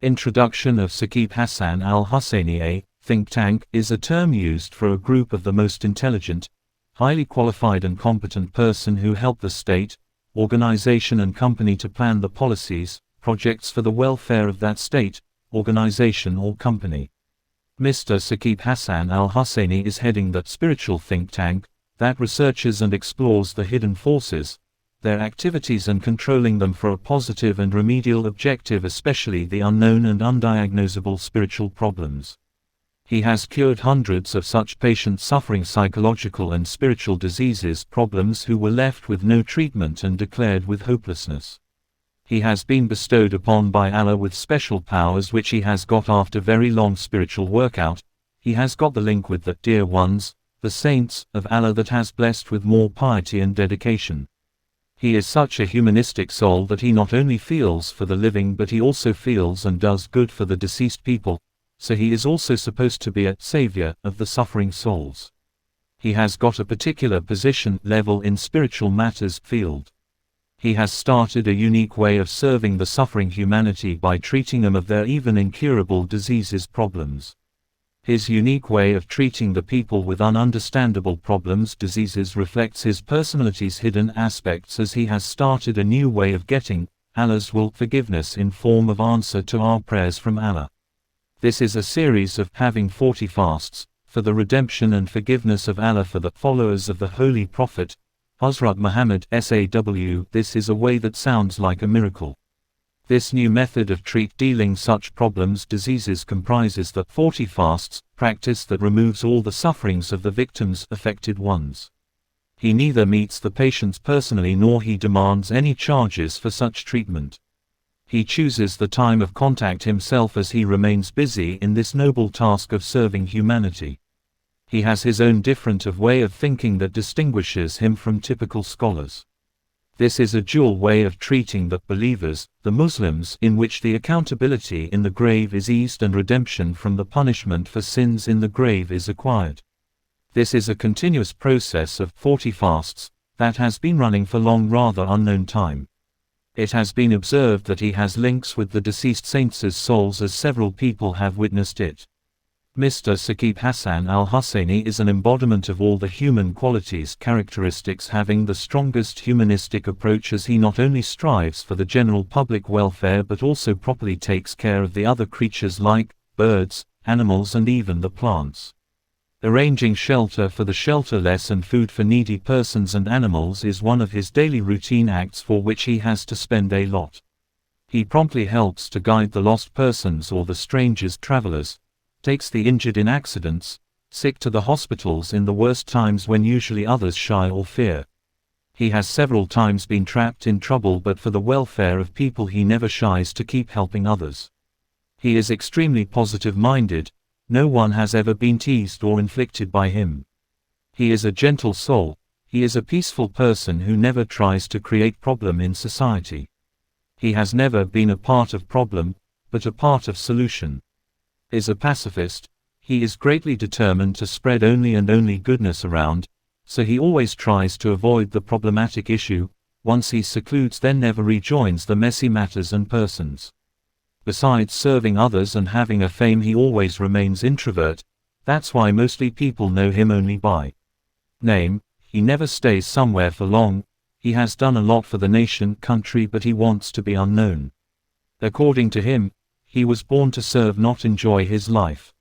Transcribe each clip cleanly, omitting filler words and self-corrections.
Introduction of Saqib Hassan Al-Hussaini. Think tank is a term used for a group of the most intelligent, highly qualified and competent person who help the state, organization and company to plan the policies, projects for the welfare of that state, organization or company. Mr. Saqib Hassan Al-Hussaini is heading that spiritual think tank that researches and explores the hidden forces, their activities and controlling them for a positive and remedial objective, especially the unknown and undiagnosable spiritual problems. He has cured hundreds of such patients suffering psychological and spiritual diseases, problems who were left with no treatment and declared with hopelessness. He has been bestowed upon by Allah with special powers which he has got after very long spiritual workout. He has got the link with the dear ones, the saints of Allah, that has blessed with more piety and dedication. He is such a humanistic soul that he not only feels for the living but he also feels and does good for the deceased people, so he is also supposed to be a savior of the suffering souls. He has got a particular position level in spiritual matters field. He has started a unique way of serving the suffering humanity by treating them of their even incurable diseases problems. His unique way of treating the people with ununderstandable problems diseases reflects his personality's hidden aspects, as he has started a new way of getting Allah's will forgiveness in form of answer to our prayers from Allah. This is a series of having 40 fasts for the redemption and forgiveness of Allah for the followers of the Holy Prophet Hazrat Muhammad SAW. This is a way that sounds like a miracle. This new method of dealing such problems diseases comprises the 40 fasts practice that removes all the sufferings of the victims affected ones. He neither meets the patients personally nor he demands any charges for such treatment. He chooses the time of contact himself as he remains busy in this noble task of serving humanity. He has his own different way of thinking that distinguishes him from typical scholars. This is a dual way of treating the believers, the Muslims, in which the accountability in the grave is eased and redemption from the punishment for sins in the grave is acquired. This is a continuous process of 40 fasts that has been running for long rather unknown time. It has been observed that he has links with the deceased saints' souls, as several people have witnessed it. Mr. Saqib Hassan Al-Hussaini is an embodiment of all the human qualities characteristics, having the strongest humanistic approach, as he not only strives for the general public welfare but also properly takes care of the other creatures like birds, animals and even the plants. Arranging shelter for the shelterless and food for needy persons and animals is one of his daily routine acts for which he has to spend a lot. He promptly helps to guide the lost persons or the strangers travelers, takes the injured in accidents, sick to the hospitals in the worst times when usually others shy or fear. He has several times been trapped in trouble, but for the welfare of people he never shies to keep helping others. He is extremely positive-minded. No one has ever been teased or inflicted by him. He is a gentle soul. He is a peaceful person who never tries to create problem in society. He has never been a part of problem, but a part of solution. Is a pacifist. He is greatly determined to spread only and only goodness around, so he always tries to avoid the problematic issue. Once he secludes, then never rejoins the messy matters and persons. Besides serving others and having a fame, he always remains introvert. That's why mostly people know him only by name. He never stays somewhere for long. He has done a lot for the nation, country, but he wants to be unknown. According to him, he was born to serve, not enjoy his life.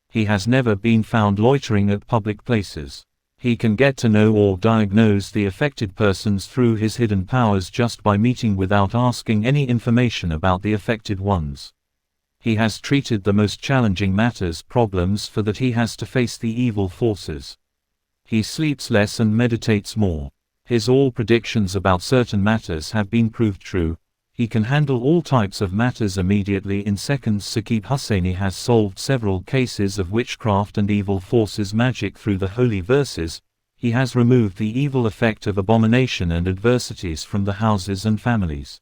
He has never been found loitering at public places. He can get to know or diagnose the affected persons through his hidden powers just by meeting without asking any information about the affected ones. He has treated the most challenging matters, problems, for that he has to face the evil forces. He sleeps less and meditates more. His all predictions about certain matters have been proved true. He can handle all types of matters immediately in seconds. Saqib Hussaini has solved several cases of witchcraft and evil forces magic through the holy verses. He has removed the evil effect of abomination and adversities from the houses and families.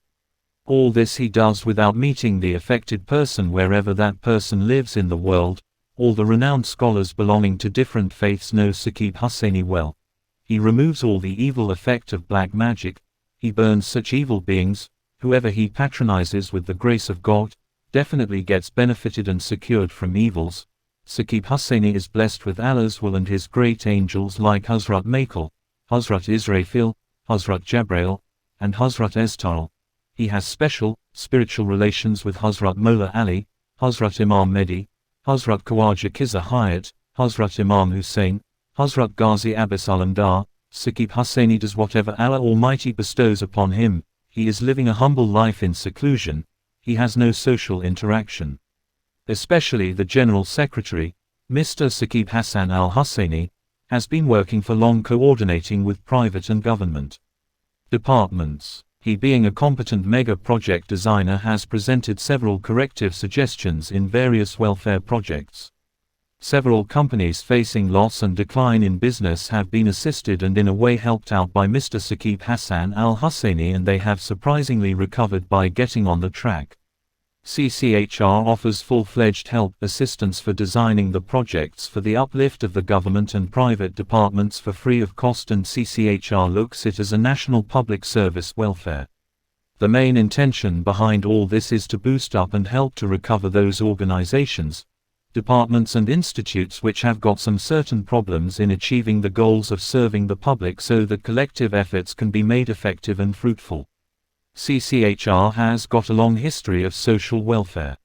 All this he does without meeting the affected person wherever that person lives in the world. All the renowned scholars belonging to different faiths know Saqib Hussaini well. He removes all the evil effect of black magic. He burns such evil beings, whoever he patronizes, with the grace of God. definitely gets benefited and secured from evils. Saqib Hussaini is blessed with Allah's will and his great angels like Hazrat Michael, Hazrat Israfil, Hazrat Jabrail, and Hazrat Estal. He has special, spiritual relations with Hazrat Mola Ali, Hazrat Imam Mehdi, Hazrat Khawaja Qizza Hayat, Hazrat Imam Hussain, Hazrat Ghazi Abbas Alamdar. Saqib Hussaini does whatever Allah Almighty bestows upon him. He is living a humble life in seclusion. He has no social interaction. Especially the General Secretary, Mr. Saqib Hassan Al-Hussaini, has been working for long coordinating with private and government departments. He, being a competent mega project designer, has presented several corrective suggestions in various welfare projects. Several companies facing loss and decline in business have been assisted and in a way helped out by Mr. Saqib Hassan Al-Hussaini, and they have surprisingly recovered by getting on the track. CCHR offers full-fledged help assistance for designing the projects for the uplift of the government and private departments for free of cost, and CCHR looks it as a national public service welfare. The main intention behind all this is to boost up and help to recover those organizations, departments and institutes which have got some certain problems in achieving the goals of serving the public, so that collective efforts can be made effective and fruitful. CCHR has got a long history of social welfare.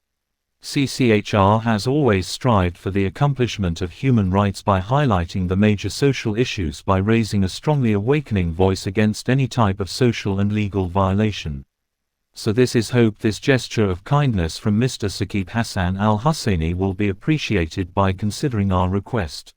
CCHR has always strived for the accomplishment of human rights by highlighting the major social issues, by raising a strongly awakening voice against any type of social and legal violation. So this is hoped this gesture of kindness from Mr. Saqib Hassan Al-Hussaini will be appreciated by considering our request.